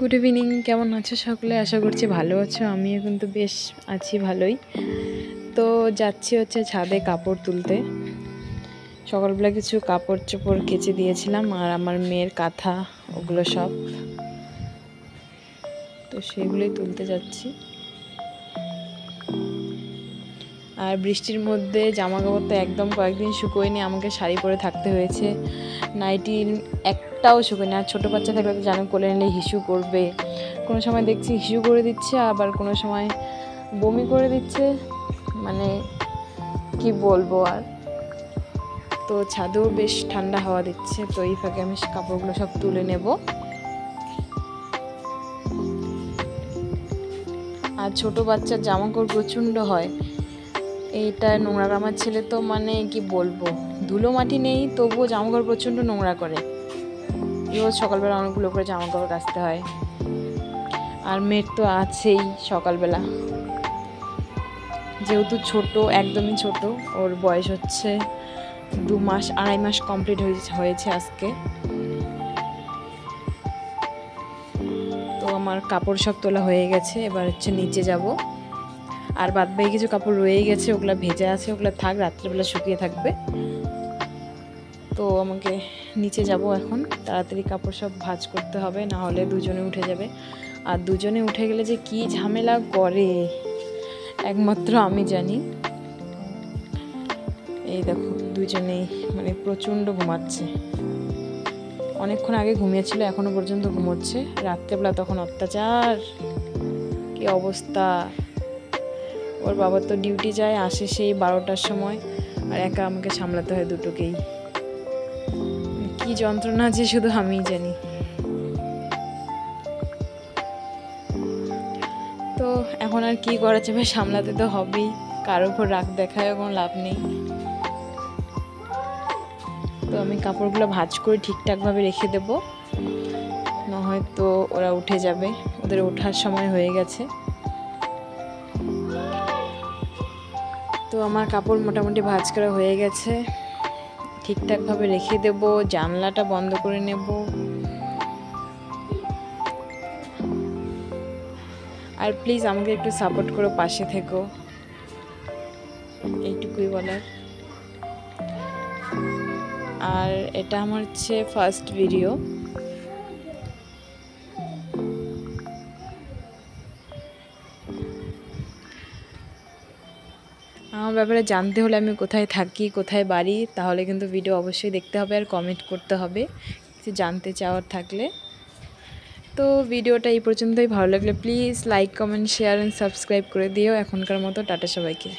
Good evening, কেমন আছো সকলে? আশা করছি ভালো আছো। আমিও কিন্তু বেশ আছি ভালোই। তো যাচ্ছি হচ্ছে ছাদে কাপড় তুলতে। সকালবেলা কিছু কাপড় চোপড় কেচে দিয়েছিলাম, আর আমার মেয়ের কাঁথা ওগুলো সব, তো সেগুলোই তুলতে যাচ্ছি। আর বৃষ্টির মধ্যে জামা কাপড় তো একদম কয়েকদিন শুকোয়নি, আমাকে শাড়ি পরে থাকতে হয়েছে। নাইটি একটাও শুকোয়নি। আর ছোটো বাচ্চা থাকলে তো জানো, কোলে নিলে হিসু করবে। কোনো সময় দেখছি হিসু করে দিচ্ছে, আবার কোনো সময় বমি করে দিচ্ছে, মানে কি বলবো আর। তো ছাদেও বেশ ঠান্ডা হাওয়া দিচ্ছে, তো এই ফাঁকে আমি কাপড়গুলো সব তুলে নেব। আর ছোটো বাচ্চার জামা কাপড় প্রচণ্ড হয়। এইটা নোংরা, আমার ছেলে তো মানে কি বলবো, ধুলো মাটি নেই তবুও জামা কাপড় প্রচণ্ড নোংরা করে। রোজ সকালবেলা অনেকগুলো করে জামা কাপড় কাচতে হয়। আর মেয়ের তো আছেই সকালবেলা, যেহেতু ছোট, একদমই ছোট, ওর বয়স হচ্ছে 2 মাস, 2.5 মাস কমপ্লিট হয়েছে আজকে। তো আমার কাপড় সব তোলা হয়ে গেছে, এবার হচ্ছে নিচে যাব। আর বাদবাকি কিছু কাপড় রয়ে গেছে, ওগুলো ভেজা আছে, ওগুলো থাক, রাত্রেবেলা শুকিয়ে থাকবে। তো আমাকে নিচে যাব এখন, তাড়াতাড়ি কাপড় সব ভাঁজ করতে হবে, না হলে দুজনে উঠে যাবে। আর দুজনে উঠে গেলে যে কি ঝামেলা করে একমাত্র আমি জানি। এই দেখো দুজনেই মানে প্রচণ্ড ঘুমাচ্ছে। অনেকক্ষণ আগে ঘুমিয়েছিল, এখনো পর্যন্ত ঘুমোচ্ছে। রাত্রেবেলা তখন অত্যাচার, কি অবস্থা। ওর বাবা তো ডিউটি যায়, আসে সেই 12টার সময়, আর একা আমাকে সামলাতে হয় দুটোকেই। কি যন্ত্রণা যে শুধু আমিই জানি। তো এখন আর কি করা যাবে, সামলাতে তো হবেই, কারোর উপর রাগ দেখায় কোনো লাভ নেই। তো আমি কাপড়গুলো ভাঁজ করে ঠিকঠাকভাবে রেখে দেব, না হয়তো ওরা উঠে যাবে, ওদের ওঠার সময় হয়ে গেছে। তো আমার কাপড় মোটামুটি ভাঁজ করা হয়ে গেছে, ঠিকঠাকভাবে রেখে দেব, জানলাটা বন্ধ করে নেব। আর প্লিজ আমাকে একটু সাপোর্ট করো, পাশে থেকো, এইটুকুই বলার। আর এটা আমার হচ্ছে ফার্স্ট ভিডিও। আমার ব্যাপারে জানতে হলে আমি কোথায় থাকি, কোথায় বাড়ি, তাহলে কিন্তু ভিডিও অবশ্যই দেখতে হবে আর কমেন্ট করতে হবে কিছু জানতে চাওয়ার থাকলে। তো ভিডিওটা এই পর্যন্তই। ভালো লাগলে please like, comment, share and subscribe করে দিও। এখনকার মতো টাটা সবাইকে।